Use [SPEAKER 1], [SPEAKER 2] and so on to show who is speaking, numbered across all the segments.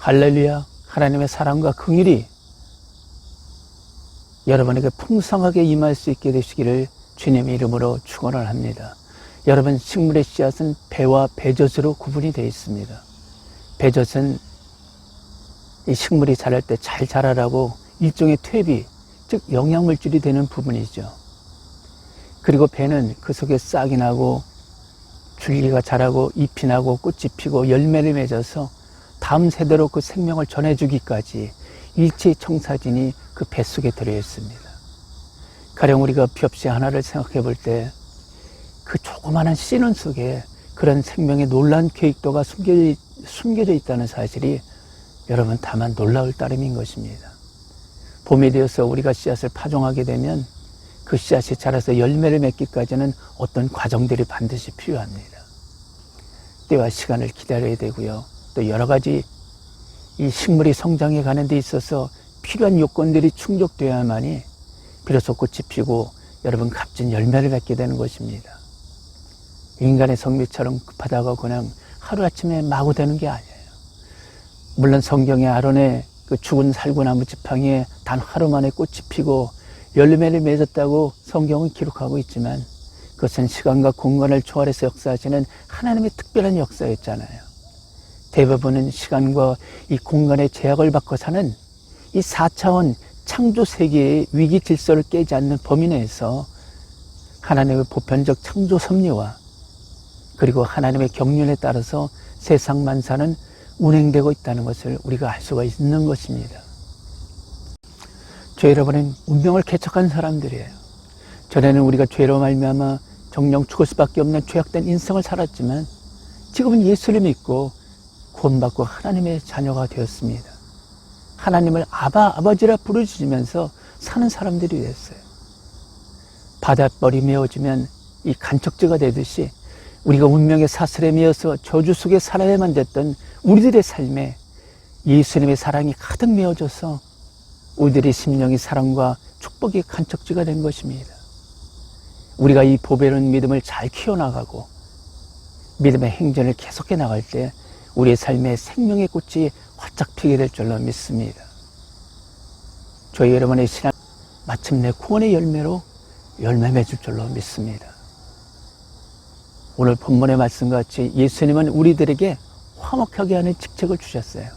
[SPEAKER 1] 할렐루야. 하나님의 사랑과 긍휼이 여러분에게 풍성하게 임할 수 있게 되시기를 주님의 이름으로 축원을 합니다. 여러분, 식물의 씨앗은 배와 배젖으로 구분이 되어 있습니다. 배젖은 이 식물이 자랄 때 잘 자라라고 일종의 퇴비, 즉 영양물질이 되는 부분이죠. 그리고 배는 그 속에 싹이 나고 줄기가 자라고 잎이 나고 꽃이 피고 열매를 맺어서 다음 세대로 그 생명을 전해주기까지 일체의 청사진이 그 배 속에 들어있습니다. 가령 우리가 비옵시 하나를 생각해 볼 때 그 조그마한 씨눈 속에 그런 생명의 놀라운 계획도가 숨겨져 있다는 사실이 여러분 다만 놀라울 따름인 것입니다. 봄이 되어서 우리가 씨앗을 파종하게 되면 그 씨앗이 자라서 열매를 맺기까지는 어떤 과정들이 반드시 필요합니다. 때와 시간을 기다려야 되고요. 또 여러 가지 이 식물이 성장해 가는 데 있어서 필요한 요건들이 충족되어야만이 비로소 꽃이 피고 여러분 값진 열매를 맺게 되는 것입니다. 인간의 성미처럼 급하다고 그냥 하루아침에 마구 되는 게 아니에요. 물론 성경의 아론의 그 죽은 살구나무 지팡이에 단 하루 만에 꽃이 피고 열매를 맺었다고 성경은 기록하고 있지만 그것은 시간과 공간을 초월해서 역사하시는 하나님의 특별한 역사였잖아요. 대부분은 시간과 이 공간의 제약을 받고 사는 이 4차원 창조 세계의 위기 질서를 깨지 않는 범위 내에서 하나님의 보편적 창조 섭리와 그리고 하나님의 경륜에 따라서 세상 만사는 운행되고 있다는 것을 우리가 알 수가 있는 것입니다. 저 여러분은 운명을 개척한 사람들이에요. 전에는 우리가 죄로 말미암아 정령 죽을 수밖에 없는 죄악된 인생을 살았지만 지금은 예수를 믿고 구원받고 하나님의 자녀가 되었습니다. 하나님을 아버지라 부르짖으면서 사는 사람들이 됐어요. 바닷벌이 메워지면 이 간척지가 되듯이 우리가 운명의 사슬에 메어서 저주 속에 살아야만 됐던 우리들의 삶에 예수님의 사랑이 가득 메워져서 우리들의 심령이 사랑과 축복의 간척지가 된 것입니다. 우리가 이 보배로운 믿음을 잘 키워나가고 믿음의 행전을 계속해 나갈 때 우리의 삶에 생명의 꽃이 활짝 피게 될 줄로 믿습니다. 저희 여러분의 신앙 마침내 구원의 열매로 열매 맺을 줄로 믿습니다. 오늘 본문의 말씀과 같이 예수님은 우리들에게 화목하게 하는 직책을 주셨어요.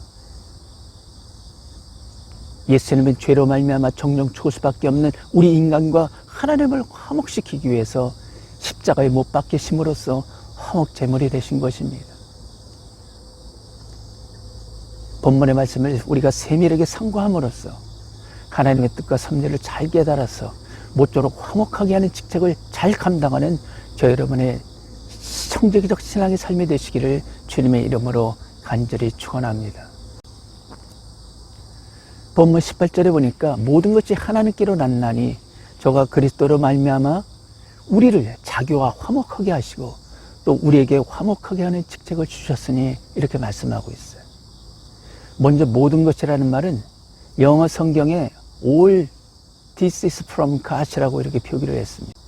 [SPEAKER 1] 예수님은 죄로 말미암아 정령 죽을 수밖에 없는 우리 인간과 하나님을 화목시키기 위해서 십자가에 못 박히심으로써 화목 제물이 되신 것입니다. 본문의 말씀을 우리가 세밀하게 상고함으로써 하나님의 뜻과 섭리를 잘 깨달아서 모쪼록 화목하게 하는 직책을 잘 감당하는 저 여러분의 성적이적 신앙의 삶이 되시기를 주님의 이름으로 간절히 축원합니다. 본문 18절에 보니까 모든 것이 하나님께로 났나니 저가 그리스도로 말미암아 우리를 자기와 화목하게 하시고 또 우리에게 화목하게 하는 직책을 주셨으니 이렇게 말씀하고 있어요. 먼저 모든 것이라는 말은 영어 성경에 all this is from God이라고 이렇게 표기를 했습니다.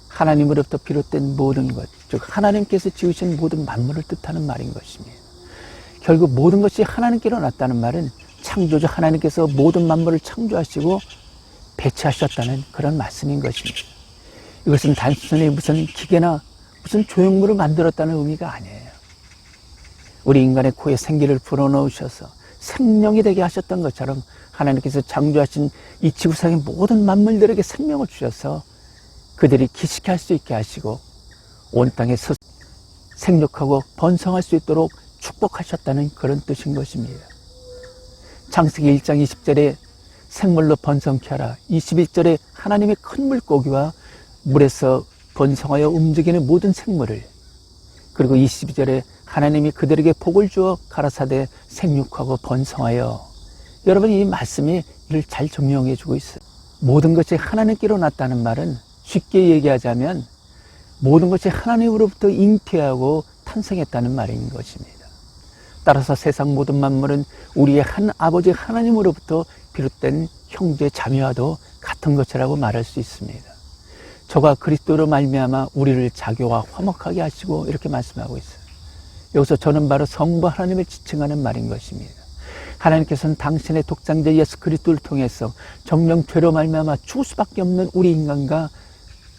[SPEAKER 1] 하나님으로부터 비롯된 모든 것, 즉 하나님께서 지으신 모든 만물을 뜻하는 말인 것입니다. 결국 모든 것이 하나님께로 났다는 말은 창조주 하나님께서 모든 만물을 창조하시고 배치하셨다는 그런 말씀인 것입니다. 이것은 단순히 무슨 기계나 무슨 조형물을 만들었다는 의미가 아니에요. 우리 인간의 코에 생기를 불어넣으셔서 생명이 되게 하셨던 것처럼 하나님께서 창조하신 이 지구상의 모든 만물들에게 생명을 주셔서 그들이 기식할 수 있게 하시고 온 땅에 생육하고 번성할 수 있도록 축복하셨다는 그런 뜻인 것입니다. 창세기 1장 20절에 생물로 번성케 하라, 21절에 하나님의 큰 물고기와 물에서 번성하여 움직이는 모든 생물을, 그리고 22절에 하나님이 그들에게 복을 주어 가라사대 생육하고 번성하여, 여러분 이 말씀이 이를 잘 증명해 주고 있어요. 모든 것이 하나님께로 났다는 말은 쉽게 얘기하자면 모든 것이 하나님으로부터 잉태하고 탄생했다는 말인 것입니다. 따라서 세상 모든 만물은 우리의 한 아버지 하나님으로부터 비롯된 형제 자매와도 같은 것이라고 말할 수 있습니다. 저가 그리스도로 말미암아 우리를 자기와 화목하게 하시고 이렇게 말씀하고 있어요. 여기서 저는 바로 성부 하나님을 지칭하는 말인 것입니다. 하나님께서는 당신의 독생자 예수 그리스도를 통해서 정령 죄로 말미암아 죽을 수밖에 없는 우리 인간과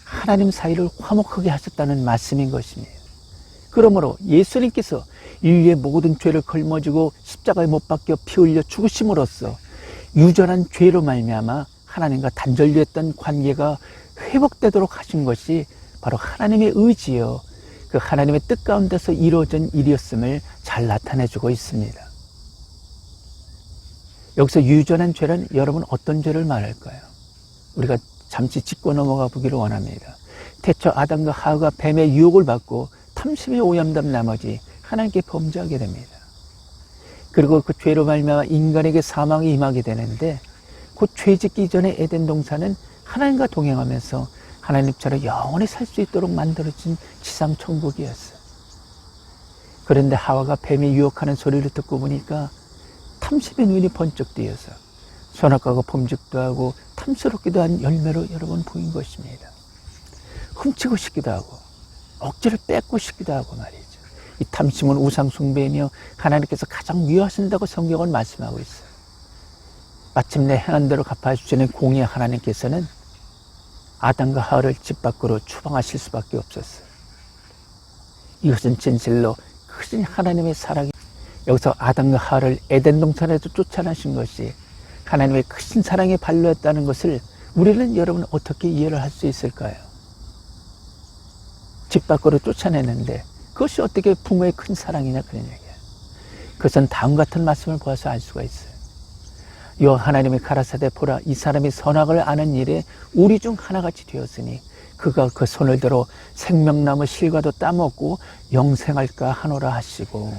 [SPEAKER 1] 하나님 사이를 화목하게 하셨다는 말씀인 것입니다. 그러므로 예수님께서 인류의 모든 죄를 걸머지고 십자가에 못 박혀 피 흘려 죽으심으로써 유전한 죄로 말미암아 하나님과 단절되었던 관계가 회복되도록 하신 것이 바로 하나님의 의지요, 그 하나님의 뜻 가운데서 이루어진 일이었음을 잘 나타내주고 있습니다. 여기서 유전한 죄는 여러분 어떤 죄를 말할까요? 우리가 잠시 짚고 넘어가 보기를 원합니다. 태초 아담과 하와가 뱀의 유혹을 받고 탐심에 오염된 나머지 하나님께 범죄하게 됩니다. 그리고 그 죄로 말미암아 인간에게 사망이 임하게 되는데, 그 죄 짓기 전에 에덴 동산은 하나님과 동행하면서 하나님처럼 영원히 살 수 있도록 만들어진 지상 천국이었어요. 그런데 하와가 뱀이 유혹하는 소리를 듣고 보니까 탐심의 눈이 번쩍 뜨여서 선악과가 범죄도 하고 탐스럽기도 한 열매로 여러분 보인 것입니다. 훔치고 싶기도 하고 억지를 뺏고 싶기도 하고 말이죠. 이 탐심은 우상 숭배이며 하나님께서 가장 미워하신다고 성경은 말씀하고 있어요. 마침내 행한 대로 갚아주시는 공의 하나님께서는 아담과 하와를 집 밖으로 추방하실 수밖에 없었어요. 이것은 진실로 크신 하나님의 사랑이, 여기서 아담과 하와를 에덴 동산에서 쫓아내신 것이 하나님의 크신 사랑의 발로였다는 것을 우리는 여러분 어떻게 이해를 할 수 있을까요? 집 밖으로 쫓아내는데 그것이 어떻게 부모의 큰 사랑이냐, 그런 얘기예요. 그것은 다음 같은 말씀을 보아서 알 수가 있어요. 여호와 하나님이 가라사대 보라, 이 사람이 선악을 아는 일에 우리 중 하나같이 되었으니 그가 그 손을 들어 생명나무 실과도 따먹고 영생할까 하노라 하시고,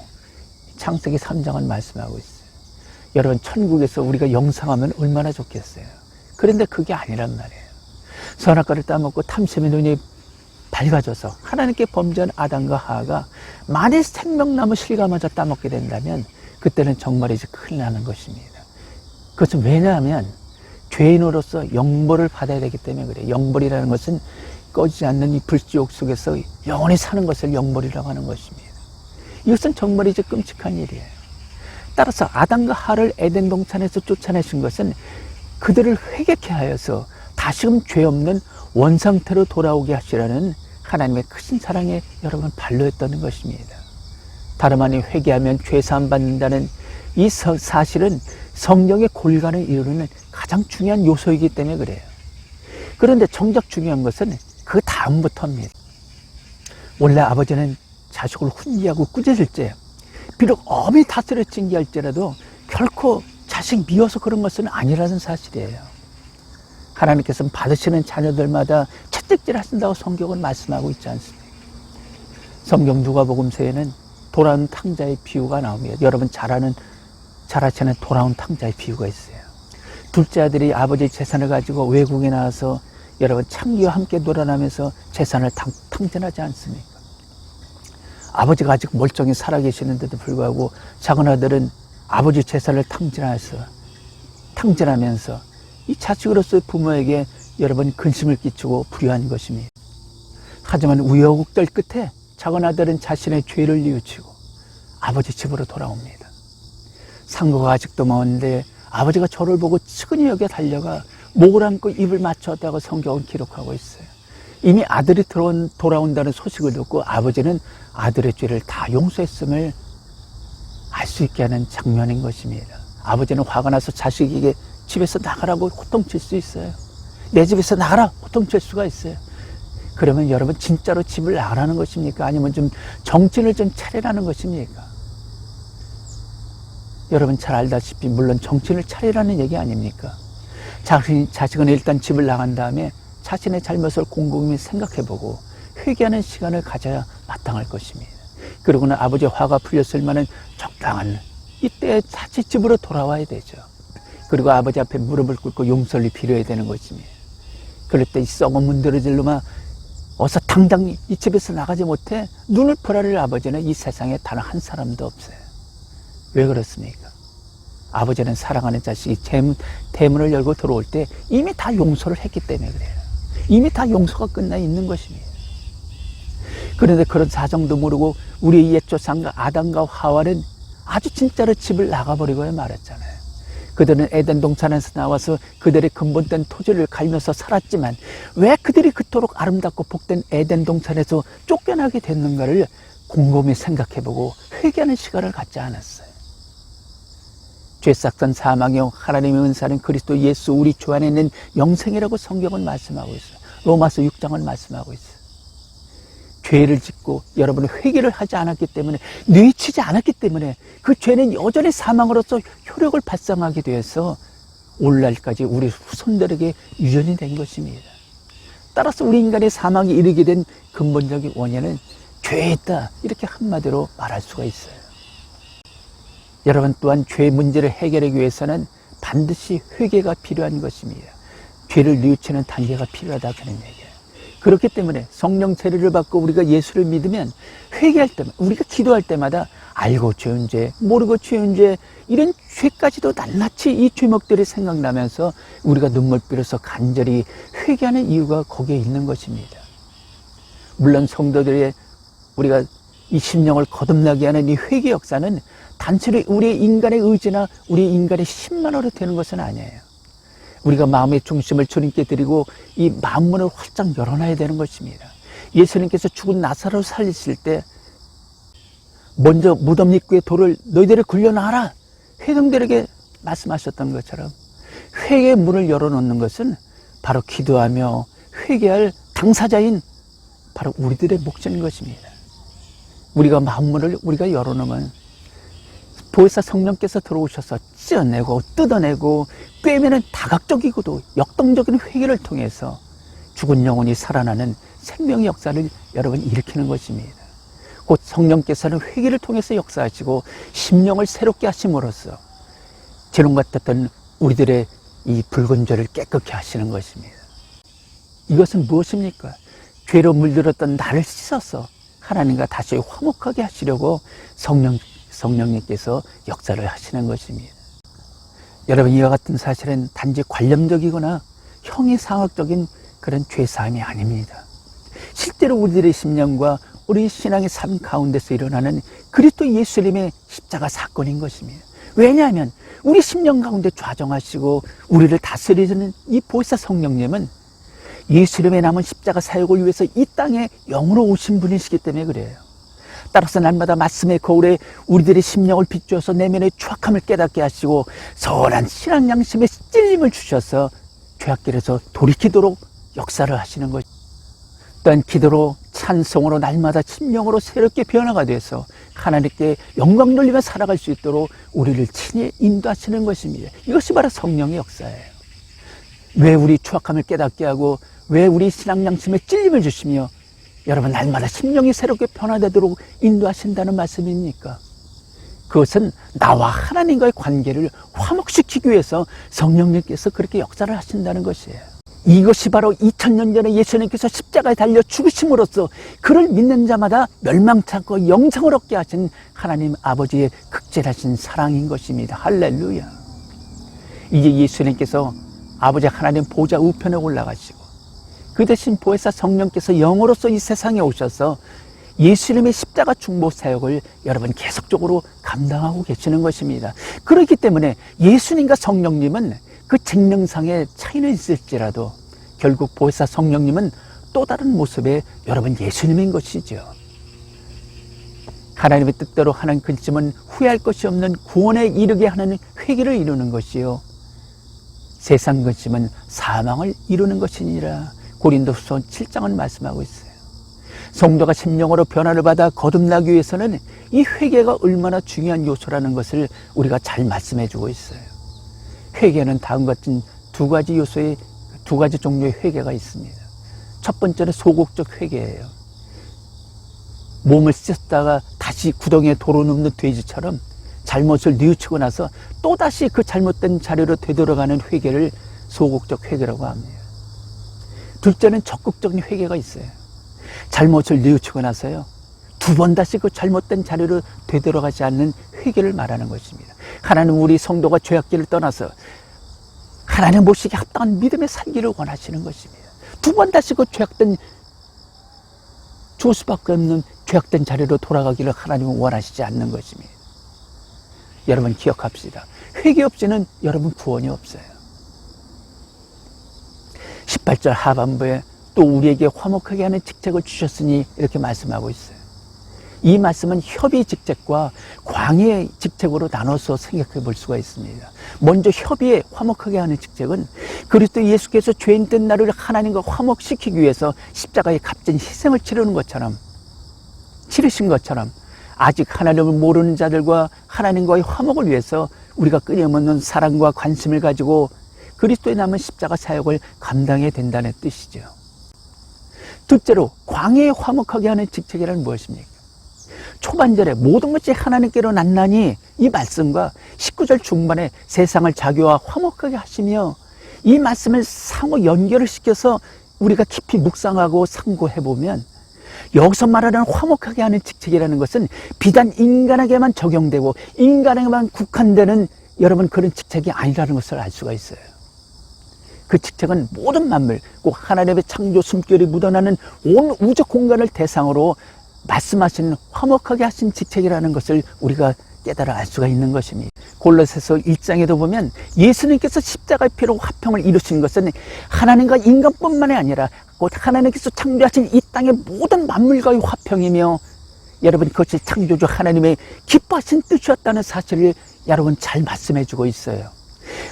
[SPEAKER 1] 창세기 3장은 말씀하고 있어요. 여러분, 천국에서 우리가 영생하면 얼마나 좋겠어요. 그런데 그게 아니란 말이에요. 선악과를 따먹고 탐심의 눈이 밝아져서 하나님께 범죄한 아담과 하와가 만일 생명나무 실과마저 따먹게 된다면 그때는 정말 이제 큰일 나는 것입니다. 그것은 왜냐하면 죄인으로서 영벌을 받아야 되기 때문에 그래요. 영벌이라는 것은 꺼지지 않는 이 불지옥 속에서 영원히 사는 것을 영벌이라고 하는 것입니다. 이것은 정말 이제 끔찍한 일이에요. 따라서 아담과 하와를 에덴 동산에서 쫓아내신 것은 그들을 회개케 하여서 다시금 죄 없는 원상태로 돌아오게 하시라는 하나님의 크신 사랑에 여러분 발로했다는 것입니다. 다름 아닌 회개하면 죄사함 받는다는 이 사실은 성경의 골간을 이루는 가장 중요한 요소이기 때문에 그래요. 그런데 정작 중요한 것은 그 다음부터입니다. 원래 아버지는 자식을 훈계하고 꾸짖을 때 비록 엄히 다스려 징계할지라도 결코 자식 미워서 그런 것은 아니라는 사실이에요. 하나님께서는 받으시는 자녀들마다 채찍질 하신다고 성경은 말씀하고 있지 않습니까? 성경 누가복음서에는 돌아온 탕자의 비유가 나옵니다. 여러분 잘 아시는 돌아온 탕자의 비유가 있어요. 둘째 아들이 아버지 재산을 가지고 외국에 나와서 여러분 창기와 함께 놀아나면서 재산을 탕진하지 않습니까? 아버지가 아직 멀쩡히 살아계시는데도 불구하고 작은 아들은 아버지 재산을 탕진하면서 이 자식으로서의 부모에게 여러분 근심을 끼치고 불효한 것입니다. 하지만 우여곡절 끝에 작은 아들은 자신의 죄를 뉘우치고 아버지 집으로 돌아옵니다. 상고가 아직도 먼데 아버지가 저를 보고 측은히 여겨 달려가 목을 안고 입을 맞췄다고 성경은 기록하고 있어요. 이미 아들이 돌아온다는 소식을 듣고 아버지는 아들의 죄를 다 용서했음을 알 수 있게 하는 장면인 것입니다. 아버지는 화가 나서 자식에게 집에서 나가라고 호통칠 수 있어요. 내 집에서 나가라 호통칠 수가 있어요. 그러면 여러분 진짜로 집을 나가라는 것입니까? 아니면 좀 정신을 좀 차리라는 것입니까? 여러분 잘 알다시피 물론 정신을 차리라는 얘기 아닙니까? 자식은 일단 집을 나간 다음에 자신의 잘못을 곰곰이 생각해보고 회개하는 시간을 가져야 마땅할 것입니다. 그러고는 아버지의 화가 풀렸을 만한 적당한 이때 다시 집으로 돌아와야 되죠. 그리고 아버지 앞에 무릎을 꿇고 용서를 빌어야 되는 것입니다. 그럴 때 이 썩은 문드러질로만 어서 당장 이 집에서 나가지 못해 눈을 보라를 아버지는 이 세상에 단 한 사람도 없어요. 왜 그렇습니까? 아버지는 사랑하는 자식이 대문을 열고 들어올 때 이미 다 용서를 했기 때문에 그래요. 이미 다 용서가 끝나 있는 것입니다. 그런데 그런 사정도 모르고 우리의 옛 조상과 아담과 하와는 아주 진짜로 집을 나가버리고야 말았잖아요. 그들은 에덴 동산에서 나와서 그들의 근본된 토지를 갈면서 살았지만 왜 그들이 그토록 아름답고 복된 에덴 동산에서 쫓겨나게 됐는가를 곰곰이 생각해보고 회개하는 시간을 갖지 않았어요. 죄싹선 사망이요 하나님의 은사는 그리스도 예수 우리 주 안에 있는 영생이라고 성경은 말씀하고 있어요. 로마서 6장은 말씀하고 있어요. 죄를 짓고 여러분은 회개를 하지 않았기 때문에, 뉘치지 않았기 때문에 그 죄는 여전히 사망으로서 효력을 발생하게 되어서 오늘날까지 우리 후손들에게 유전이 된 것입니다. 따라서 우리 인간의 사망이 이르게 된 근본적인 원인은 죄였다, 이렇게 한마디로 말할 수가 있어요. 여러분 또한 죄 문제를 해결하기 위해서는 반드시 회개가 필요한 것입니다. 죄를 뉘우치는 단계가 필요하다, 그런 얘기예요. 그렇기 때문에 성령 세례를 받고 우리가 예수를 믿으면 회개할 때마다, 우리가 기도할 때마다 알고 죄운 죄, 모르고 죄운 죄, 이런 죄까지도 낱낱이 이 죄목들이 생각나면서 우리가 눈물흘려서 간절히 회개하는 이유가 거기에 있는 것입니다. 물론 성도들의 우리가 이 심령을 거듭나게 하는 이 회개 역사는 단순히 우리의 인간의 의지나 우리의 인간의 힘만으로 되는 것은 아니에요. 우리가 마음의 중심을 주님께 드리고 이 마음문을 활짝 열어놔야 되는 것입니다. 예수님께서 죽은 나사로를 살리실 때 먼저 무덤 입구에 돌을 너희들을 굴려놔라, 회중들에게 말씀하셨던 것처럼 회개의 문을 열어놓는 것은 바로 기도하며 회개할 당사자인 바로 우리들의 몫인 것입니다. 우리가 마음문을 우리가 열어놓으면 보혜사 성령께서 들어오셔서 찢어내고 뜯어내고 꿰매는 다각적이고도 역동적인 회개를 통해서 죽은 영혼이 살아나는 생명의 역사를 여러분 일으키는 것입니다. 곧 성령께서는 회개를 통해서 역사하시고 심령을 새롭게 하심으로써 재롱 같았던 우리들의 이 붉은 죄를 깨끗게 하시는 것입니다. 이것은 무엇입니까? 죄로 물들었던 나를 씻어서 하나님과 다시 화목하게 하시려고 성령님께서 역사를 하시는 것입니다. 여러분, 이와 같은 사실은 단지 관념적이거나 형이상학적인 그런 죄사함이 아닙니다. 실제로 우리들의 심령과 우리 신앙의 삶 가운데서 일어나는 그리스도 예수님의 십자가 사건인 것입니다. 왜냐하면 우리 심령 가운데 좌정하시고 우리를 다스리는 이 보혜사 성령님은 예수님의 남은 십자가 사역을 위해서 이 땅에 영으로 오신 분이시기 때문에 그래요. 따라서 날마다 말씀의 거울에 우리들의 심령을 비추어서 내면의 추악함을 깨닫게 하시고 선한 신앙 양심의 찔림을 주셔서 죄악길에서 돌이키도록 역사를 하시는 것. 또한 기도로 찬송으로 날마다 심령으로 새롭게 변화가 돼서 하나님께 영광 돌리며 살아갈 수 있도록 우리를 친히 인도하시는 것입니다. 이것이 바로 성령의 역사예요. 왜 우리 추악함을 깨닫게 하고 왜 우리 신앙 양심에 찔림을 주시며 여러분 날마다 심령이 새롭게 변화되도록 인도하신다는 말씀입니까? 그것은 나와 하나님과의 관계를 화목시키기 위해서 성령님께서 그렇게 역사를 하신다는 것이에요. 이것이 바로 2000년 전에 예수님께서 십자가에 달려 죽으심으로써 그를 믿는 자마다 멸망치 않고 영생을 얻게 하신 하나님 아버지의 극진하신 사랑인 것입니다. 할렐루야. 이제 예수님께서 아버지 하나님 보좌 우편에 올라가시고 그 대신 보혜사 성령께서 영으로서 이 세상에 오셔서 예수님의 십자가 중보 사역을 여러분 계속적으로 감당하고 계시는 것입니다. 그렇기 때문에 예수님과 성령님은 그 직능상의 차이는 있을지라도 결국 보혜사 성령님은 또 다른 모습의 여러분 예수님인 것이죠. 하나님의 뜻대로 하는 근심은 후회할 것이 없는 구원에 이르게 하는 회개를 이루는 것이요 세상 근심은 사망을 이루는 것이니라. 고린도후서 7장은 말씀하고 있어요. 성도가 심령으로 변화를 받아 거듭나기 위해서는 이 회개가 얼마나 중요한 요소라는 것을 우리가 잘 말씀해 주고 있어요. 회개는 다음과 같은 두 가지 종류의 회개가 있습니다. 첫 번째는 소극적 회개예요. 몸을 씻었다가 다시 구덩이에 도로 눕는 돼지처럼 잘못을 뉘우치고 나서 또다시 그 잘못된 자리로 되돌아가는 회개를 소극적 회개라고 합니다. 둘째는 적극적인 회개가 있어요. 잘못을 뉘우치고 나서요 두 번 다시 그 잘못된 자리로 되돌아가지 않는 회개를 말하는 것입니다. 하나님 우리 성도가 죄악길을 떠나서 하나님 모시기에 합당한 믿음의 살기를 원하시는 것입니다. 두 번 다시 그 죄악된 죽을 수밖에 없는 죄악된 자리로 돌아가기를 하나님은 원하시지 않는 것입니다. 여러분 기억합시다. 회개 없이는 여러분 구원이 없어요. 18절 하반부에 또 우리에게 화목하게 하는 직책을 주셨으니 이렇게 말씀하고 있어요. 이 말씀은 협의 직책과 광의의 직책으로 나눠서 생각해 볼 수가 있습니다. 먼저 협의에 화목하게 하는 직책은 그리스도 예수께서 죄인 된 나를 하나님과 화목시키기 위해서 십자가에 값진 희생을 치르신 것처럼 아직 하나님을 모르는 자들과 하나님과의 화목을 위해서 우리가 끊임없는 사랑과 관심을 가지고 그리스도에 남은 십자가 사역을 감당해야 된다는 뜻이죠. 둘째로 광의에 화목하게 하는 직책이란 무엇입니까? 초반절에 모든 것이 하나님께로 났나니 이 말씀과 19절 중반에 세상을 자기와 화목하게 하시며 이 말씀을 상호 연결을 시켜서 우리가 깊이 묵상하고 상고해보면 여기서 말하는 화목하게 하는 직책이라는 것은 비단 인간에게만 적용되고 인간에게만 국한되는 여러분 그런 직책이 아니라는 것을 알 수가 있어요. 그 직책은 모든 만물, 꼭 하나님의 창조 숨결이 묻어나는 온 우주 공간을 대상으로 말씀하시는 화목하게 하신 직책이라는 것을 우리가 깨달아 알 수가 있는 것입니다. 골로새서 1장에도 보면 예수님께서 십자가의 피로 화평을 이루신 것은 하나님과 인간뿐만이 아니라 곧 하나님께서 창조하신 이 땅의 모든 만물과의 화평이며 여러분 그것이 창조주 하나님의 기뻐하신 뜻이었다는 사실을 여러분 잘 말씀해 주고 있어요.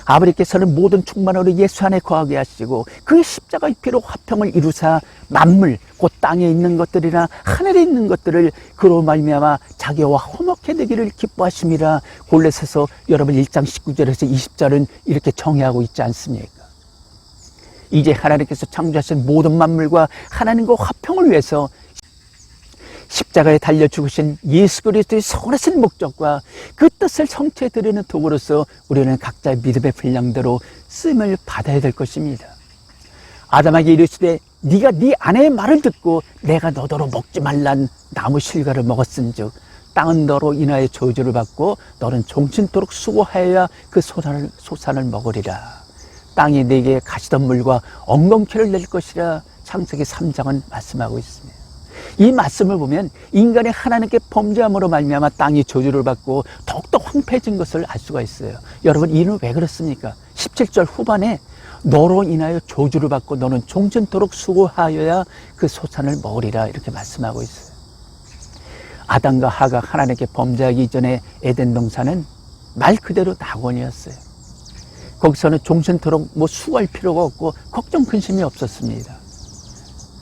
[SPEAKER 1] 아버지께서는 모든 충만으로 예수 안에 거하게 하시고 그 십자가의 피로 화평을 이루사 만물 곧 땅에 있는 것들이나 하늘에 있는 것들을 그로 말미암아 자기와 화목해 되기를 기뻐하심이라. 골로새서 여러분 1장 19절에서 20절은 이렇게 정의하고 있지 않습니까? 이제 하나님께서 창조하신 모든 만물과 하나님과 화평을 위해서 십자가에 달려 죽으신 예수 그리스도의 선하신 목적과 그 뜻을 성취해 드리는 도구로서 우리는 각자의 믿음의 분량대로 쓰임을 받아야 될 것입니다. 아담에게 이르시되 네가 네 아내의 말을 듣고 내가 너더러 먹지 말란 나무 실과를 먹었은즉 땅은 너로 인하여 저주를 받고 너는 종신토록 수고하여야 그 소산을 먹으리라. 땅이 네게 가시덤물과 엉겅퀴를 낼 것이라. 창세기 3장은 말씀하고 있습니다. 이 말씀을 보면 인간이 하나님께 범죄함으로 말미암아 땅이 저주를 받고 더욱더 황폐해진 것을 알 수가 있어요. 여러분 이는 왜 그렇습니까? 17절 후반에 너로 인하여 저주를 받고 너는 종전토록 수고하여야 그 소산을 먹으리라 이렇게 말씀하고 있어요. 아담과 하가 하나님께 범죄하기 이전에 에덴 동산은 말 그대로 낙원이었어요. 거기서는 종전토록 수고할 필요가 없고 걱정 근심이 없었습니다.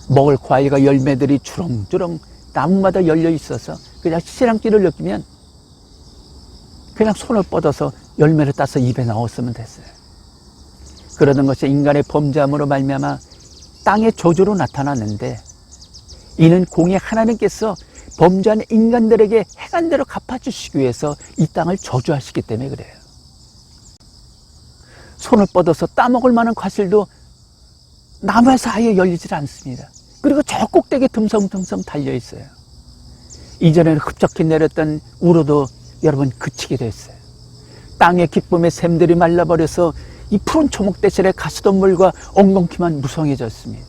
[SPEAKER 1] 먹을 과일과 열매들이 주렁주렁 나무마다 열려 있어서 그냥 씨랑기를 느끼면 그냥 손을 뻗어서 열매를 따서 입에 넣었으면 됐어요. 그러던 것이 인간의 범죄함으로 말미암아 땅의 저주로 나타났는데 이는 공의 하나님께서 범죄한 인간들에게 행한대로 갚아주시기 위해서 이 땅을 저주하시기 때문에 그래요. 손을 뻗어서 따먹을 만한 과실도 나무에서 아예 열리질 않습니다. 그리고 저 꼭대기에 듬성듬성 달려있어요. 이전에는 흡족히 내렸던 우로도 여러분 그치게 됐어요. 땅의 기쁨의 샘들이 말라버려서 이 푸른 초목 대신에 가시덤물과 엉겅퀴만 무성해졌습니다.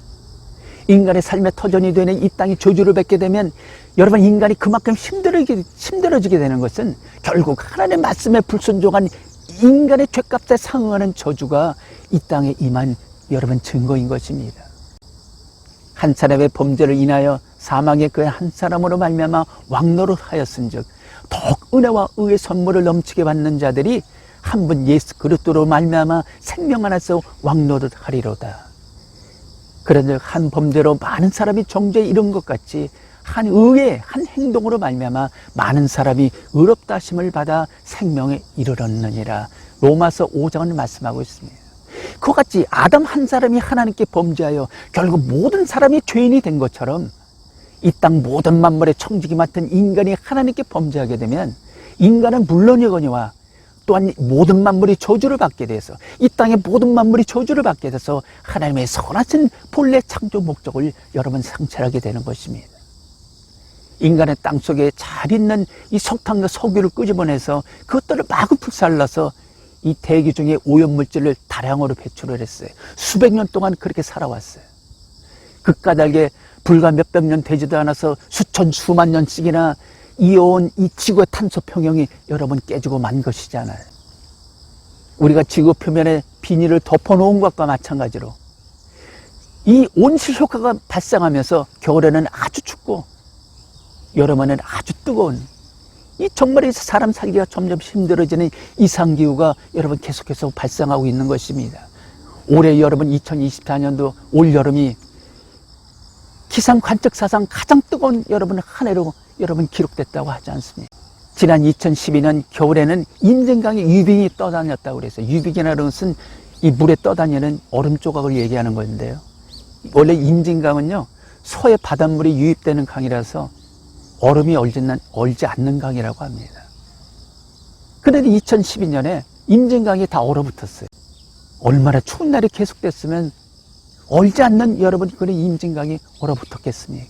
[SPEAKER 1] 인간의 삶의 터전이 되는 이 땅이 저주를 받게 되면 여러분 인간이 그만큼 힘들어지게 되는 것은 결국 하나님의 말씀에 불순종한 인간의 죄값에 상응하는 저주가 이 땅에 임한 여러분 증거인 것입니다. 한 사람의 범죄를 인하여 사망의 그 한 사람으로 말미암아 왕노릇하였은즉 더욱 은혜와 의의 선물을 넘치게 받는 자들이 한 분 예수 그리스도로 말미암아 생명 안에서 왕노릇하리로다. 그런즉 한 범죄로 많은 사람이 정죄에 이른 것 같이 한 의의 한 행동으로 말미암아 많은 사람이 의롭다 하심을 받아 생명에 이르렀느니라. 로마서 5장을 말씀하고 있습니다. 그와 같이 아담 한 사람이 하나님께 범죄하여 결국 모든 사람이 죄인이 된 것처럼 이 땅 모든 만물의 청지기 맡은 인간이 하나님께 범죄하게 되면 인간은 물론이거니와 또한 모든 만물이 저주를 받게 돼서 이 땅의 모든 만물이 저주를 받게 돼서 하나님의 선하신 본래 창조 목적을 여러분 상실하게 되는 것입니다. 인간의 땅속에 잘 있는 이 석탄과 석유를 끄집어내서 그것들을 마구 불살라서 이 대기 중에 오염물질을 다량으로 배출을 했어요. 수백 년 동안 그렇게 살아왔어요. 그 까닭에 불과 몇백 년 되지도 않아서 수천 수만 년씩이나 이어온 이 지구의 탄소 평형이 여러분 깨지고 만 것이잖아요. 우리가 지구 표면에 비닐을 덮어놓은 것과 마찬가지로 이 온실 효과가 발생하면서 겨울에는 아주 춥고 여름에는 아주 뜨거운 이 정말 사람 살기가 점점 힘들어지는 이상기후가 여러분 계속해서 발생하고 있는 것입니다. 올해 여러분 2024년도 올 여름이 기상 관측사상 가장 뜨거운 여러분 한 해로 여러분 기록됐다고 하지 않습니까? 지난 2012년 겨울에는 인증강에 유빙이 떠다녔다고 그래서 유빙이라는 것은 이 물에 떠다니는 얼음 조각을 얘기하는 건데요. 원래 인증강은요 서해 바닷물이 유입되는 강이라서 얼음이 얼지 않는 강이라고 합니다. 그런데 2012년에 인증강이 다 얼어붙었어요. 얼마나 추운 날이 계속됐으면 얼지 않는 여러분 그런 인증강이 얼어붙었겠습니까?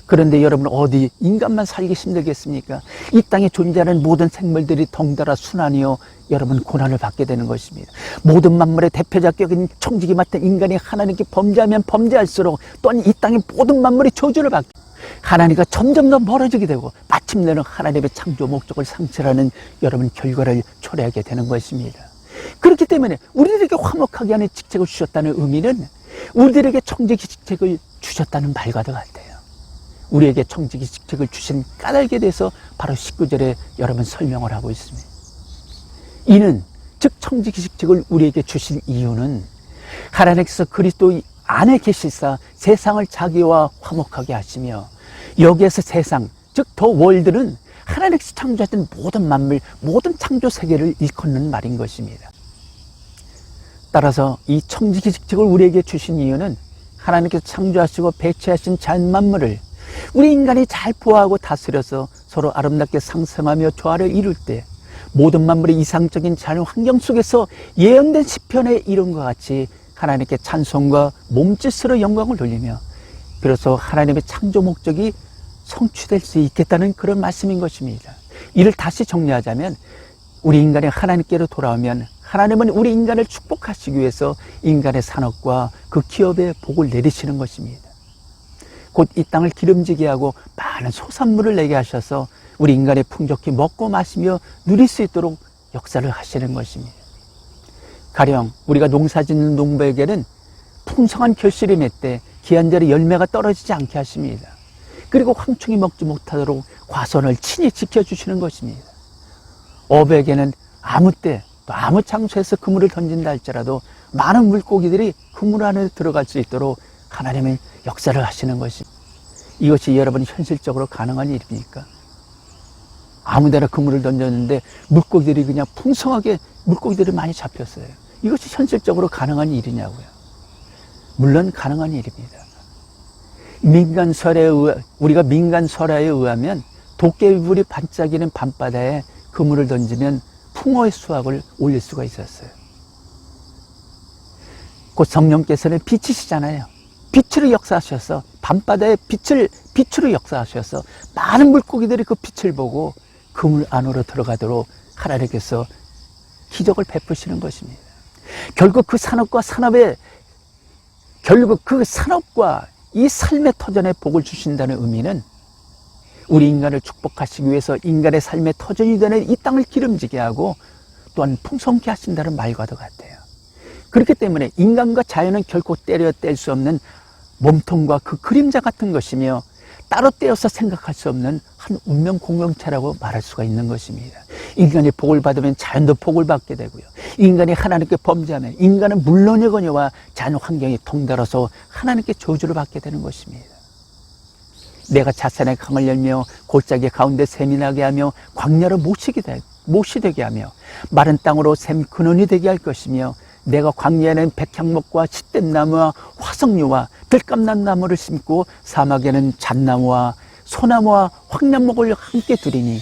[SPEAKER 1] 그런데 여러분 어디 인간만 살기 힘들겠습니까? 이 땅에 존재하는 모든 생물들이 덩달아 순환이요 여러분 고난을 받게 되는 것입니다. 모든 만물의 대표자격인 청지기 맡은 인간이 하나님께 범죄하면 범죄할수록 또한 이 땅의 모든 만물이 저주를 받게 하나님과 점점 더 멀어지게 되고 마침내는 하나님의 창조 목적을 상실하는 여러분 결과를 초래하게 되는 것입니다. 그렇기 때문에 우리들에게 화목하게 하는 직책을 주셨다는 의미는 우리들에게 청지기 직책을 주셨다는 말과도 같아요. 우리에게 청지기 직책을 주신 까닭에 대해서 바로 19절에 여러분 설명을 하고 있습니다. 이는 즉 청지기 직책을 우리에게 주신 이유는 하나님께서 그리스도 안에 계시사 세상을 자기와 화목하게 하시며 여기에서 세상 즉 더 월드는 하나님께서 창조하신 모든 만물 모든 창조 세계를 일컫는 말인 것입니다. 따라서 이 청지기 직책을 우리에게 주신 이유는 하나님께서 창조하시고 배치하신 자연 만물을 우리 인간이 잘 보호하고 다스려서 서로 아름답게 상생하며 조화를 이룰 때 모든 만물의 이상적인 자연 환경 속에서 예언된 시편에 이룬 것 같이 하나님께 찬송과 몸짓으로 영광을 돌리며 비로소 하나님의 창조 목적이 성취될 수 있겠다는 그런 말씀인 것입니다. 이를 다시 정리하자면 우리 인간이 하나님께로 돌아오면 하나님은 우리 인간을 축복하시기 위해서 인간의 산업과 그 기업에 복을 내리시는 것입니다. 곧 이 땅을 기름지게 하고 많은 소산물을 내게 하셔서 우리 인간이 풍족히 먹고 마시며 누릴 수 있도록 역사를 하시는 것입니다. 가령 우리가 농사 짓는 농부에게는 풍성한 결실이 맺되 기한절에 열매가 떨어지지 않게 하십니다. 그리고 황충이 먹지 못하도록 과선을 친히 지켜주시는 것입니다. 어부에게는 아무 때 또 아무 장소에서 그물을 던진다 할지라도 많은 물고기들이 그물 안에 들어갈 수 있도록 하나님의 역사를 하시는 것입니다. 이것이 여러분 현실적으로 가능한 일입니까? 아무데나 그물을 던졌는데 물고기들이 그냥 풍성하게 물고기들이 많이 잡혔어요. 이것이 현실적으로 가능한 일이냐고요. 물론 가능한 일입니다. 우리가 민간 설화에 의하면 도깨비불이 반짝이는 밤바다에 그물을 던지면 풍어의 수확을 올릴 수가 있었어요. 곧 성령께서는 빛이시잖아요. 빛으로 역사하셔서 밤바다에 빛으로 역사하셔서 많은 물고기들이 그 빛을 보고 그물 안으로 들어가도록 하나님께서 기적을 베푸시는 것입니다. 결국 그 산업과 이 삶의 터전에 복을 주신다는 의미는 우리 인간을 축복하시기 위해서 인간의 삶의 터전이 되는 이 땅을 기름지게 하고 또한 풍성케 하신다는 말과도 같아요. 그렇기 때문에 인간과 자연은 결코 때려 뗄 수 없는 몸통과 그 그림자 같은 것이며 따로 떼어서 생각할 수 없는 한 운명 공동체라고 말할 수가 있는 것입니다. 인간이 복을 받으면 자연도 복을 받게 되고요. 인간이 하나님께 범죄하면 인간은 물론이거니와 자연 환경이 통달아서 하나님께 저주를 받게 되는 것입니다. 내가 자산의 강을 열며 골짜기 가운데 샘이 나게 하며 광야로 못이 되게 하며 마른 땅으로 샘 근원이 되게 할 것이며 내가 광야에는 백향목과 시댐나무와 화석류와 들감나무를 심고 사막에는 잣나무와 소나무와 황량목을 함께 두리니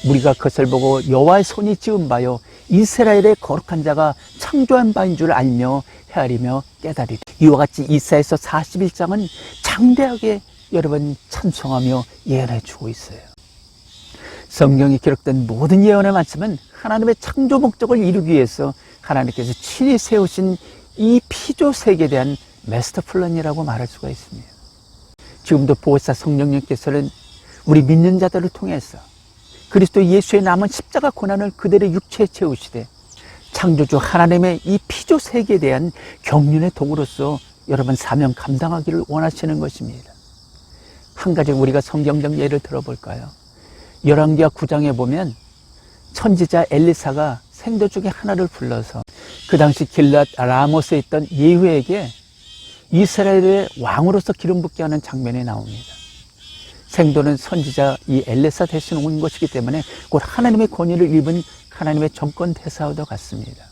[SPEAKER 1] 우리가 그것을 보고 여호와의 손이 지은 바요 이스라엘의 거룩한 자가 창조한 바인 줄 알며 헤아리며 깨달으리. 이와 같이 이사야서 41장은 장대하게 여러분 찬송하며 예언해 주고 있어요. 성경에 기록된 모든 예언의 말씀은 하나님의 창조 목적을 이루기 위해서 하나님께서 친히 세우신 이 피조 세계에 대한 마스터 플랜이라고 말할 수가 있습니다. 지금도 보혜사 성령님께서는 우리 믿는 자들을 통해서 그리스도 예수의 남은 십자가 고난을 그들의 육체에 채우시되 창조주 하나님의 이 피조 세계에 대한 경륜의 도구로서 여러분 사명 감당하기를 원하시는 것입니다. 한 가지 우리가 성경적 예를 들어볼까요? 열왕기하 9장에 보면 선지자 엘리사가 생도 중에 하나를 불러서 그 당시 길랏 라모스에 있던 예후에게 이스라엘의 왕으로서 기름 붓게 하는 장면이 나옵니다. 생도는 선지자 이 엘리사 대신 온 것이기 때문에 곧 하나님의 권위를 입은 하나님의 정권 대사와도 같습니다.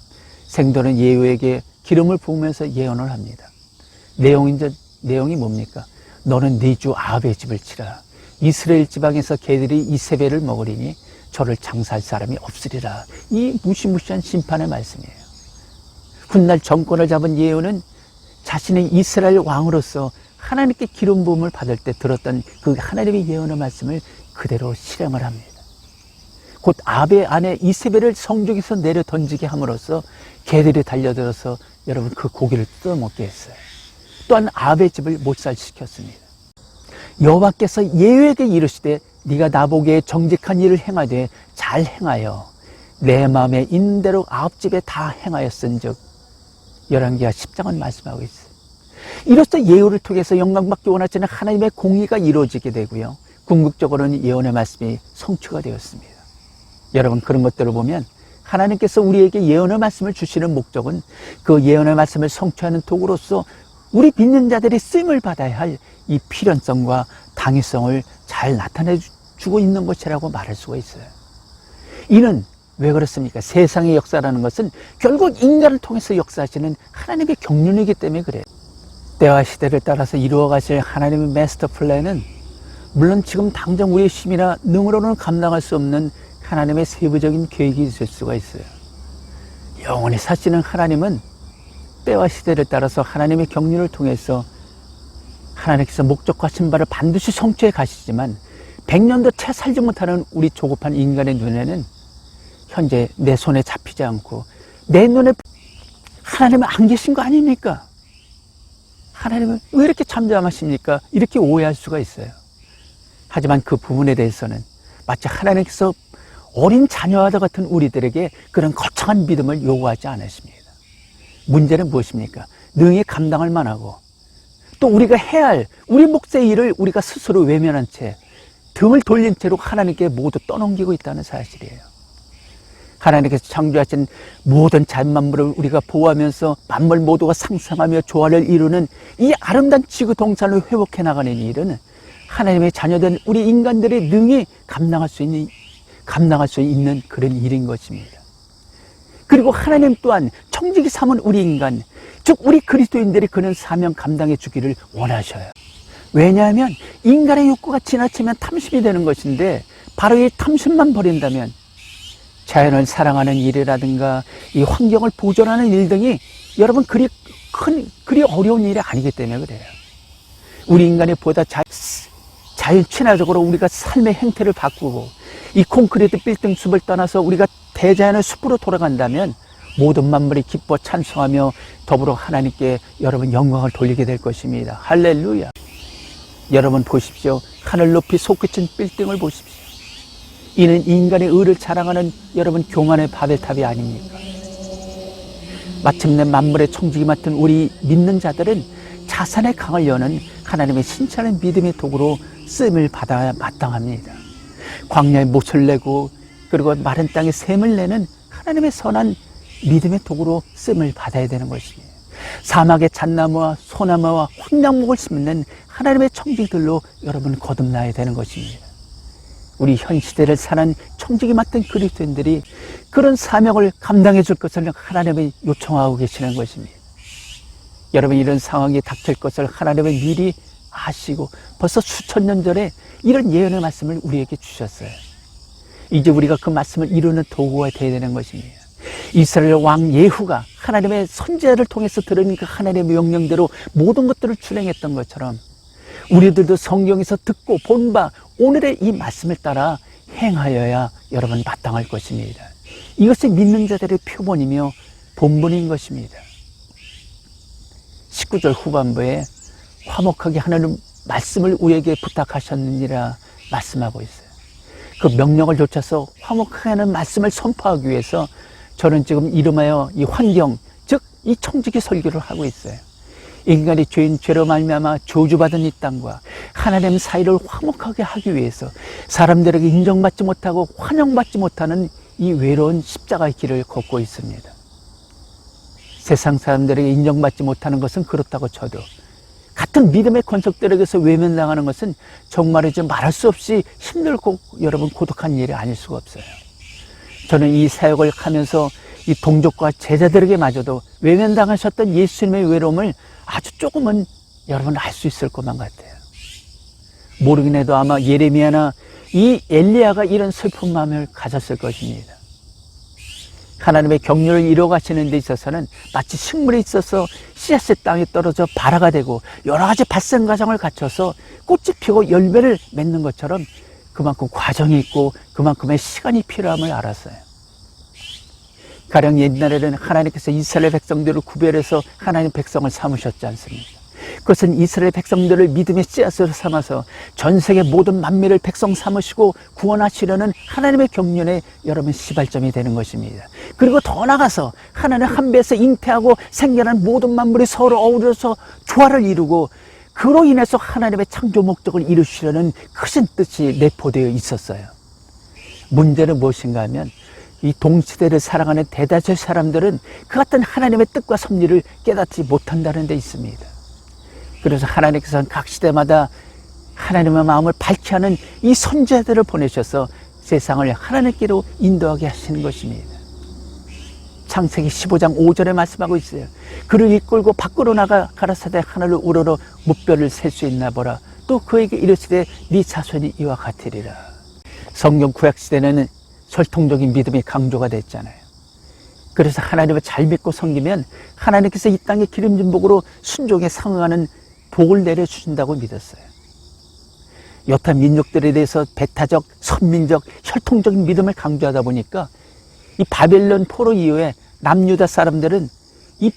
[SPEAKER 1] 생도는 예후에게 기름을 부으면서 예언을 합니다. 내용이 뭡니까? 너는 네 주 아합의 집을 치라. 이스라엘 지방에서 개들이 이세벨을 먹으리니 저를 장사할 사람이 없으리라. 이 무시무시한 심판의 말씀이에요. 훗날 정권을 잡은 예후는 자신의 이스라엘 왕으로서 하나님께 기름 부음을 받을 때 들었던 그 하나님의 예언의 말씀을 그대로 실행을 합니다. 곧 아합의 아내 이세벨을 성중에서 내려 던지게 함으로써 개들이 달려들어서 여러분 그 고기를 뜯어먹게 했어요. 또한 아합의 집을 못살시켰습니다. 여호와께서 예후에게 이르시되 네가 나보기에 정직한 일을 행하되 잘 행하여 내 마음에 있는 대로 아합 집에 다 행하였은즉 열왕기하 10장은 말씀하고 있어요. 이로써 예후를 통해서 영광받기 원하시는 하나님의 공의가 이루어지게 되고요. 궁극적으로는 예언의 말씀이 성취가 되었습니다. 여러분 그런 것들을 보면 하나님께서 우리에게 예언의 말씀을 주시는 목적은 그 예언의 말씀을 성취하는 도구로서 우리 믿는 자들이 쓰임을 받아야 할 이 필연성과 당위성을 잘 나타내주고 있는 것이라고 말할 수가 있어요. 이는 왜 그렇습니까? 세상의 역사라는 것은 결국 인간을 통해서 역사하시는 하나님의 경륜이기 때문에 그래요. 때와 시대를 따라서 이루어가실 하나님의 마스터 플랜은 물론 지금 당장 우리의 힘이나 능으로는 감당할 수 없는 하나님의 세부적인 계획이 있을 수가 있어요. 영원히 사시는 하나님은 때와 시대를 따라서 하나님의 경륜을 통해서 하나님께서 목적하신 바를 반드시 성취해 가시지만 100년도 채 살지 못하는 우리 조급한 인간의 눈에는 현재 내 손에 잡히지 않고 내 눈에 하나님은 안 계신 거 아닙니까? 하나님은 왜 이렇게 잠잠하십니까? 이렇게 오해할 수가 있어요. 하지만 그 부분에 대해서는 마치 하나님께서 어린 자녀와 같은 우리들에게 그런 거창한 믿음을 요구하지 않으십니다. 문제는 무엇입니까? 능히 감당할 만하고 또 우리가 해야 할 우리 몫의 일을 우리가 스스로 외면한 채 등을 돌린 채로 하나님께 모두 떠넘기고 있다는 사실이에요. 하나님께서 창조하신 모든 자연만물을 우리가 보호하면서 만물 모두가 상상하며 조화를 이루는 이 아름다운 지구 동산을 회복해 나가는 일은 하나님의 자녀된 우리 인간들이 능히 감당할 수 있는 그런 일인 것입니다. 그리고 하나님 또한 청지기 삼은 우리 인간, 즉 우리 그리스도인들이 그런 사명 감당해 주기를 원하셔요. 왜냐하면 인간의 욕구가 지나치면 탐심이 되는 것인데 바로 이 탐심만 버린다면 자연을 사랑하는 일이라든가 이 환경을 보존하는 일 등이 여러분 그리 어려운 일이 아니기 때문에 그래요. 우리 인간이 보다 자연 친화적으로 우리가 삶의 행태를 바꾸고 이 콘크리트 빌딩 숲을 떠나서 우리가 대자연의 숲으로 돌아간다면 모든 만물이 기뻐 찬송하며 더불어 하나님께 여러분 영광을 돌리게 될 것입니다. 할렐루야. 여러분 보십시오. 하늘 높이 솟구친 빌딩을 보십시오. 이는 인간의 의를 자랑하는 여러분 교만의 바벨탑이 아닙니까? 마침내 만물의 청지기 맡은 우리 믿는 자들은 자산의 강을 여는 하나님의 신실한 믿음의 도구로 쓰임을 받아야 마땅합니다. 광야에 못을 내고 그리고 마른 땅에 샘을 내는 하나님의 선한 믿음의 도구로 쓰임을 받아야 되는 것입니다. 사막의 잣나무와 소나무와 황량목을 심는 하나님의 청지기들로 여러분 거듭나야 되는 것입니다. 우리 현 시대를 사는 청지기 맡은 그리스도인들이 그런 사명을 감당해 줄 것을 하나님이 요청하고 계시는 것입니다. 여러분 이런 상황이 닥칠 것을 하나님은 미리 아시고 벌써 수천 년 전에 이런 예언의 말씀을 우리에게 주셨어요. 이제 우리가 그 말씀을 이루는 도구가 되어야 되는 것입니다. 이스라엘 왕 예후가 하나님의 선지자를 통해서 들은 그 하나님의 명령대로 모든 것들을 준행했던 것처럼 우리들도 성경에서 듣고 본 바 오늘의 이 말씀을 따라 행하여야 여러분 마땅할 것입니다. 이것이 믿는 자들의 표본이며 본분인 것입니다. 19절 후반부에 화목하게 하나님 말씀을 우리에게 부탁하셨느니라 말씀하고 있어요. 그 명령을 좇아서 화목하게 하는 말씀을 선포하기 위해서 저는 지금 이름하여 이 환경, 즉 이 청지기 설교를 하고 있어요. 인간이 죄로 말미암아 저주받은 이 땅과 하나님 사이를 화목하게 하기 위해서 사람들에게 인정받지 못하고 환영받지 못하는 이 외로운 십자가의 길을 걷고 있습니다. 세상 사람들에게 인정받지 못하는 것은 그렇다고 쳐도 같은 믿음의 권속들에게서 외면당하는 것은 정말이지 말할 수 없이 힘들고 여러분 고독한 일이 아닐 수가 없어요. 저는 이 사역을 하면서 이 동족과 제자들에게 마저도 외면당하셨던 예수님의 외로움을 아주 조금은 여러분 알 수 있을 것만 같아요. 모르긴 해도 아마 예레미야나 이 엘리야가 이런 슬픈 마음을 가졌을 것입니다. 하나님의 경륜을 이뤄가시는 데 있어서는 마치 식물이 있어서 씨앗의 땅에 떨어져 발화가 되고 여러 가지 발생 과정을 갖춰서 꽃이 피고 열매를 맺는 것처럼 그만큼 과정이 있고 그만큼의 시간이 필요함을 알았어요. 가령 옛날에는 하나님께서 이스라엘 백성들을 구별해서 하나님 백성을 삼으셨지 않습니까? 그것은 이스라엘 백성들을 믿음의 씨앗으로 삼아서 전 세계 모든 만민을 백성 삼으시고 구원하시려는 하나님의 경륜의 여러분 시발점이 되는 것입니다. 그리고 더 나아가서 하나님 한 배에서 잉태하고 생겨난 모든 만물이 서로 어우러서 조화를 이루고 그로 인해서 하나님의 창조 목적을 이루시려는 크신 뜻이 내포되어 있었어요. 문제는 무엇인가 하면 이 동시대를 살아가는 대다수의 사람들은 그 같은 하나님의 뜻과 섭리를 깨닫지 못한다는 데 있습니다. 그래서 하나님께서는 각 시대마다 하나님의 마음을 밝게 하는 이 선지자들을 보내셔서 세상을 하나님께로 인도하게 하시는 것입니다. 창세기 15장 5절에 말씀하고 있어요. 그를 이끌고 밖으로 나가 가라사대 하늘을 우러러 무뼈를 셀 수 있나 보라. 또 그에게 이르시되 네 자손이 이와 같으리라. 성경 구약시대는 설통적인 믿음이 강조가 됐잖아요. 그래서 하나님을 잘 믿고 섬기면 하나님께서 이 땅의 기름진 복으로 순종에 상응하는 복을 내려주신다고 믿었어요. 여타 민족들에 대해서 배타적, 선민적, 혈통적인 믿음을 강조하다 보니까 이 바벨론 포로 이후에 남유다 사람들은 이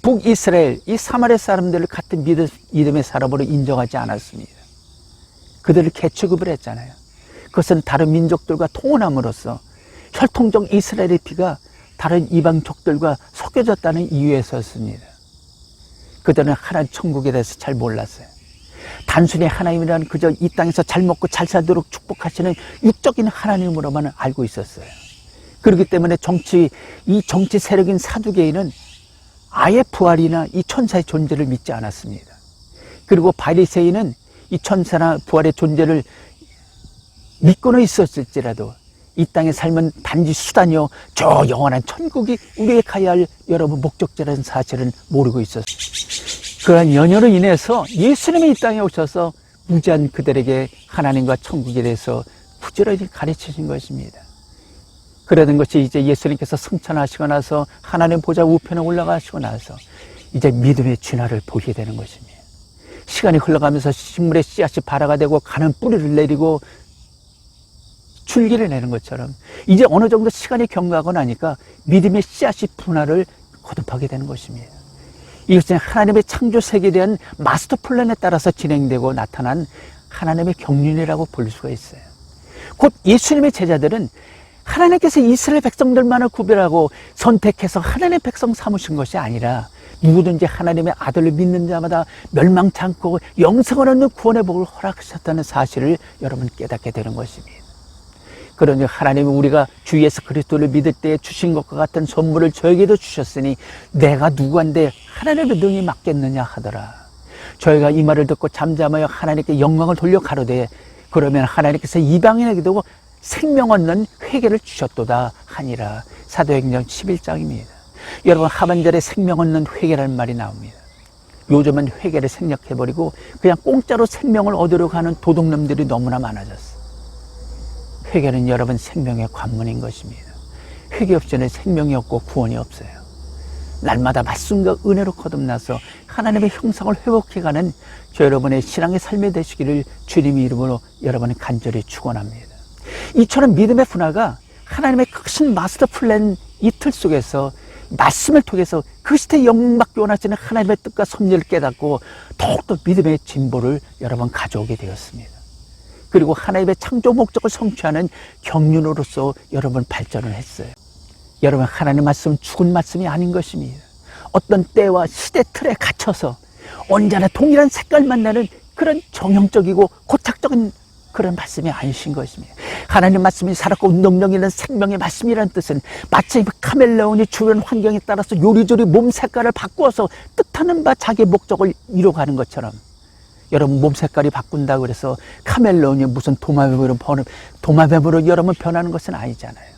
[SPEAKER 1] 북이스라엘, 이 사마리아 사람들을 같은 믿음의 사람으로 인정하지 않았습니다. 그들을 개취급을 했잖아요. 그것은 다른 민족들과 통혼함으로써 혈통적 이스라엘의 피가 다른 이방족들과 섞여졌다는 이유에서였습니다. 그들은 하나님 천국에 대해서 잘 몰랐어요. 단순히 하나님이라는 그저 이 땅에서 잘 먹고 잘 살도록 축복하시는 육적인 하나님으로만 알고 있었어요. 그렇기 때문에 이 정치 세력인 사두개인은 아예 부활이나 이 천사의 존재를 믿지 않았습니다. 그리고 바리새인은 이 천사나 부활의 존재를 믿고는 있었을지라도 이 땅에 살면 단지 수단이요 저 영원한 천국이 우리에게 가야 할 여러분 목적지라는 사실은 모르고 있었어요. 그러한 연유로 인해서 예수님이 이 땅에 오셔서 무지한 그들에게 하나님과 천국에 대해서 부지런히 가르치신 것입니다. 그러던 것이 이제 예수님께서 승천하시고 나서 하나님 보좌 우편에 올라가시고 나서 이제 믿음의 진화를 보게 되는 것입니다. 시간이 흘러가면서 식물의 씨앗이 발화가 되고 가는 뿌리를 내리고 줄기를 내는 것처럼 이제 어느 정도 시간이 경과하고 나니까 믿음의 씨앗이 분화를 거듭하게 되는 것입니다. 이것은 하나님의 창조 세계에 대한 마스터 플랜에 따라서 진행되고 나타난 하나님의 경륜이라고 볼 수가 있어요. 곧 예수님의 제자들은 하나님께서 이스라엘 백성들만을 구별하고 선택해서 하나님의 백성 삼으신 것이 아니라 누구든지 하나님의 아들을 믿는 자마다 멸망치 않고 영생을 얻는 구원의 복을 허락하셨다는 사실을 여러분 깨닫게 되는 것입니다. 그러니 하나님이 우리가 주 예수 그리스도를 믿을 때 주신 것과 같은 선물을 저에게도 주셨으니 내가 누구한테 하나님의 능히 맡겠느냐 하더라. 저희가 이 말을 듣고 잠잠하여 하나님께 영광을 돌려 가로되 그러면 하나님께서 이방인에게도 생명 얻는 회개를 주셨도다 하니라. 사도행전 11장입니다. 여러분 하반절에 생명 얻는 회개라는 말이 나옵니다. 요즘은 회개를 생략해버리고 그냥 공짜로 생명을 얻으려고 하는 도둑놈들이 너무나 많아졌어요. 회개는 여러분 생명의 관문인 것입니다. 회개 없이는 생명이 없고 구원이 없어요. 날마다 말씀과 은혜로 거듭나서 하나님의 형상을 회복해가는 저 여러분의 신앙의 삶이 되시기를 주님의 이름으로 여러분이 간절히 축원합니다. 이처럼 믿음의 분화가 하나님의 크신 마스터 플랜 이 틀 속에서 말씀을 통해서 그 시대 영광받기 원하시는 하나님의 뜻과 섭리를 깨닫고 더욱더 믿음의 진보를 여러분 가져오게 되었습니다. 그리고 하나님의 창조 목적을 성취하는 경륜으로서 여러분 발전을 했어요. 여러분, 하나님 말씀은 죽은 말씀이 아닌 것입니다. 어떤 때와 시대 틀에 갇혀서 언제나 동일한 색깔만 나는 그런 정형적이고 고착적인 그런 말씀이 아니신 것입니다. 하나님 말씀이 살았고 능력 있는 생명의 말씀이라는 뜻은 마치 카멜레온이 주변 환경에 따라서 요리조리 몸 색깔을 바꾸어서 뜻하는 바 자기의 목적을 이뤄가는 것처럼, 여러분 몸 색깔이 바꾼다고 그래서 카멜레온이 무슨 도마뱀으로 여러분 변하는 것은 아니잖아요.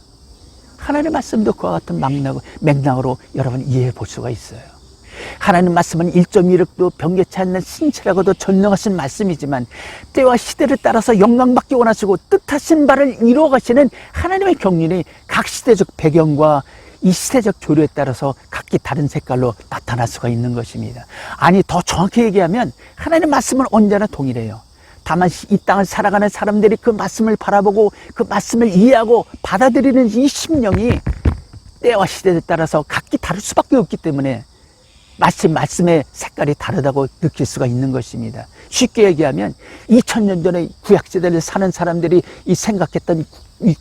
[SPEAKER 1] 하나님 말씀도 그와 같은 맥락으로 여러분 이해해 볼 수가 있어요. 하나님 말씀은 1.1획도 변개치 않는 신체라고도 전능하신 말씀이지만 때와 시대를 따라서 영광받기 원하시고 뜻하신 바를 이루어 가시는 하나님의 경륜이 각 시대적 배경과 이 시대적 조류에 따라서 각기 다른 색깔로 나타날 수가 있는 것입니다. 아니, 더 정확히 얘기하면 하나님의 말씀은 언제나 동일해요. 다만 이 땅을 살아가는 사람들이 그 말씀을 바라보고 그 말씀을 이해하고 받아들이는 이 심령이 때와 시대에 따라서 각기 다를 수밖에 없기 때문에 말씀의 색깔이 다르다고 느낄 수가 있는 것입니다. 쉽게 얘기하면 2000년 전에 구약시대를 사는 사람들이 이 생각했던 이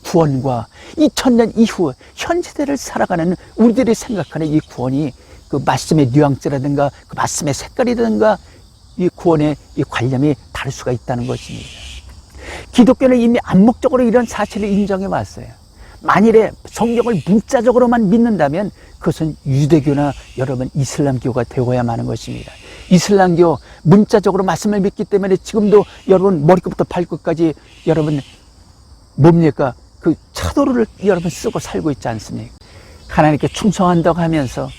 [SPEAKER 1] 구원과 2000년 이후 현시대를 살아가는 우리들이 생각하는 이 구원이 그 말씀의 뉘앙스라든가 그 말씀의 색깔이라든가 이 구원의 이 관념이 다를 수가 있다는 것입니다. 기독교는 이미 암묵적으로 이런 사실을 인정해 왔어요. 만일에 성경을 문자적으로만 믿는다면 그것은 유대교나 여러분 이슬람교가 되어야만 하는 것입니다. 이슬람교 문자적으로 말씀을 믿기 때문에 지금도 여러분 머리끝부터 발끝까지 여러분 뭡니까? 그 차도를 여러분 쓰고 살고 있지 않습니까? 하나님께 충성한다고 하면서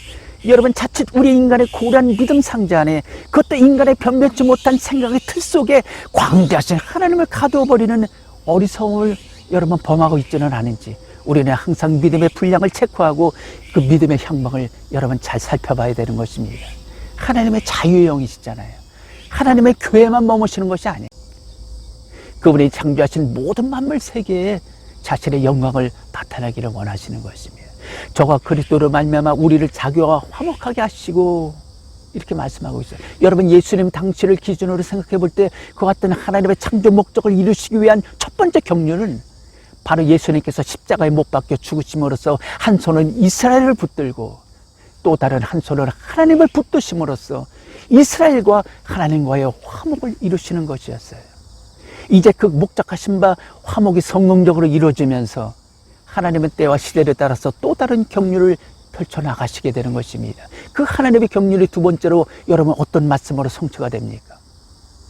[SPEAKER 1] 여러분 자칫 우리 인간의 고란 믿음 상자 안에 그것도 인간의 변변치 못한 생각의 틀 속에 광대하신 하나님을 가두어버리는 어리석음을 여러분 범하고 있지는 않은지 우리는 항상 믿음의 분량을 체크하고 그 믿음의 향방을 여러분 잘 살펴봐야 되는 것입니다. 하나님의 자유의 영이시잖아요. 하나님의 교회만 머무시는 것이 아니에요. 그분이 창조하신 모든 만물 세계에 자신의 영광을 나타내기를 원하시는 것입니다. 저가 그리스도로 말미암아 우리를 자교와 화목하게 하시고 이렇게 말씀하고 있어요. 여러분, 예수님 당시를 기준으로 생각해 볼 때 그 같은 하나님의 창조 목적을 이루시기 위한 첫 번째 경륜은 바로 예수님께서 십자가에 못 박혀 죽으심으로써 한 손은 이스라엘을 붙들고 또 다른 한 손은 하나님을 붙드심으로써 이스라엘과 하나님과의 화목을 이루시는 것이었어요. 이제 그 목적하신 바 화목이 성공적으로 이루어지면서 하나님은 때와 시대를 따라서 또 다른 경륜을 펼쳐나가시게 되는 것입니다. 그 하나님의 경륜이 두 번째로 여러분 어떤 말씀으로 성취가 됩니까?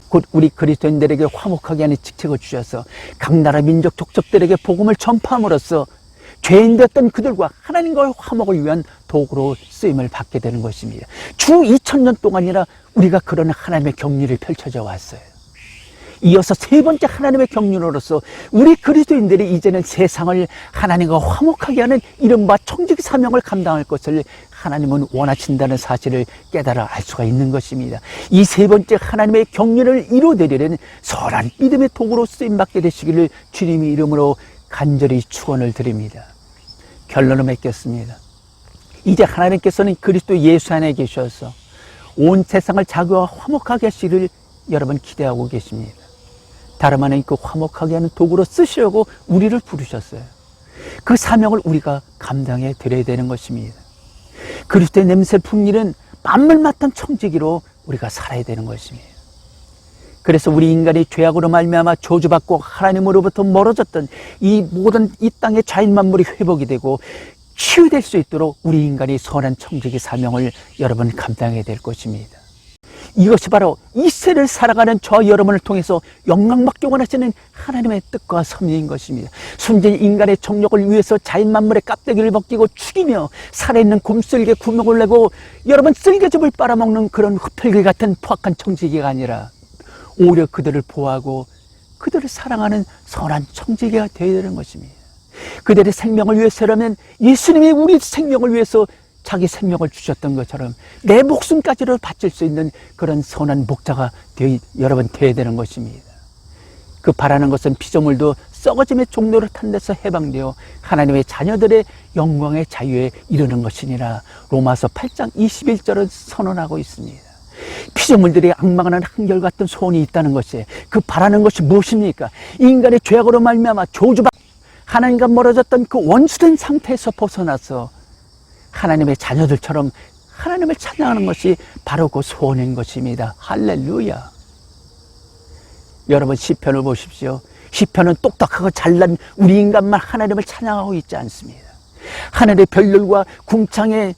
[SPEAKER 1] 곧 우리 그리스도인들에게 화목하게 하는 직책을 주셔서 각 나라 민족 족속들에게 복음을 전파함으로써 죄인 되었던 그들과 하나님과의 화목을 위한 도구로 쓰임을 받게 되는 것입니다. 주 2000년 동안이나 우리가 그런 하나님의 경륜이 펼쳐져 왔어요. 이어서 세 번째 하나님의 경륜으로서 우리 그리스도인들이 이제는 세상을 하나님과 화목하게 하는 이른바 청지기 사명을 감당할 것을 하나님은 원하신다는 사실을 깨달아 알 수가 있는 것입니다. 이 세 번째 하나님의 경륜을 이루어내려는 선한 믿음의 도구로 쓰임받게 되시기를 주님의 이름으로 간절히 축원을 드립니다. 결론을 맺겠습니다. 이제 하나님께서는 그리스도 예수 안에 계셔서 온 세상을 자기와 화목하게 하시기를 여러분 기대하고 계십니다. 다름 아닌 그 화목하게 하는 도구로 쓰시려고 우리를 부르셨어요. 그 사명을 우리가 감당해 드려야 되는 것입니다. 그리스도의 냄새를 풍기는 만물 맡은 청지기로 우리가 살아야 되는 것입니다. 그래서 우리 인간이 죄악으로 말미암아 저주받고 하나님으로부터 멀어졌던 이 모든 이 땅의 자연 만물이 회복이 되고 치유될 수 있도록 우리 인간이 선한 청지기 사명을 여러분 감당해야 될 것입니다. 이것이 바로 이 세를 살아가는 저 여러분을 통해서 영광받기 원하시는 하나님의 뜻과 섭리인 것입니다. 순진 인간의 정욕을 위해서 자연 만물의 깍대기를 벗기고 죽이며 살아있는 곰쓸개 구멍을 내고 여러분 쓸개즙을 빨아먹는 그런 흡혈귀 같은 포악한 청지기가 아니라 오히려 그들을 보호하고 그들을 사랑하는 선한 청지기가 되어야 되는 것입니다. 그들의 생명을 위해서라면 예수님이 우리 생명을 위해서 자기 생명을 주셨던 것처럼 내 목숨까지도 바칠 수 있는 그런 선한 목자가 여러분 되어야 되는 것입니다. 그 바라는 것은 피조물도 썩어짐의 종로를 탄 데서 해방되어 하나님의 자녀들의 영광의 자유에 이르는 것이니라 로마서 8장 21절을 선언하고 있습니다. 피조물들이 악망하는 한결같은 소원이 있다는 것이, 그 바라는 것이 무엇입니까? 인간의 죄악으로 말미암아 저주받 하나님과 멀어졌던 그 원수된 상태에서 벗어나서 하나님의 자녀들처럼 하나님을 찬양하는 것이 바로 그 소원인 것입니다. 할렐루야. 여러분, 시편을 보십시오. 시편은 똑똑하고 잘난 우리 인간만 하나님을 찬양하고 있지 않습니다. 하늘의 별들과 궁창의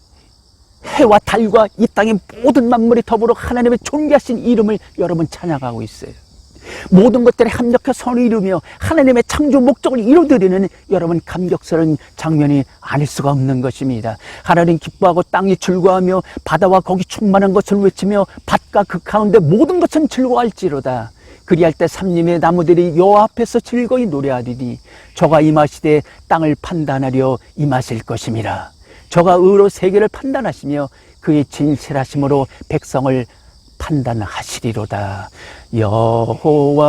[SPEAKER 1] 해와 달과 이 땅의 모든 만물이 더불어 하나님의 존귀하신 이름을 여러분 찬양하고 있어요. 모든 것들이 합력해 선을 이루며 하나님의 창조 목적을 이루어드리는 여러분 감격스러운 장면이 아닐 수가 없는 것입니다. 하나님 기뻐하고 땅이 즐거워하며 바다와 거기 충만한 것을 외치며 밭과 그 가운데 모든 것은 즐거워할지로다. 그리할 때 삼림의 나무들이 여호와 앞에서 즐거이 노래하리니 저가 임하시되 땅을 판단하려 임하실 것임이라. 저가 의로 세계를 판단하시며 그의 진실하심으로 백성을 판단하시리로다. 여호와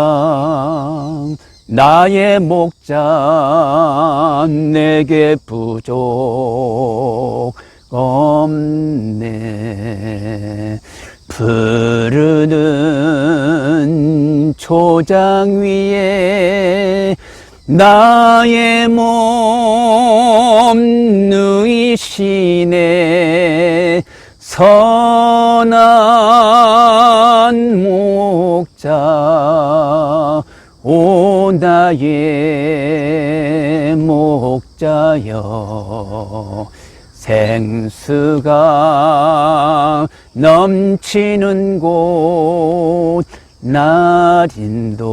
[SPEAKER 1] 나의 목자 내게 부족 없네. 푸르는 초장 위에 나의 몸 누이시네. 선한 목자 오 나의 목자여. 생수가 넘치는 곳 날 인도하시네.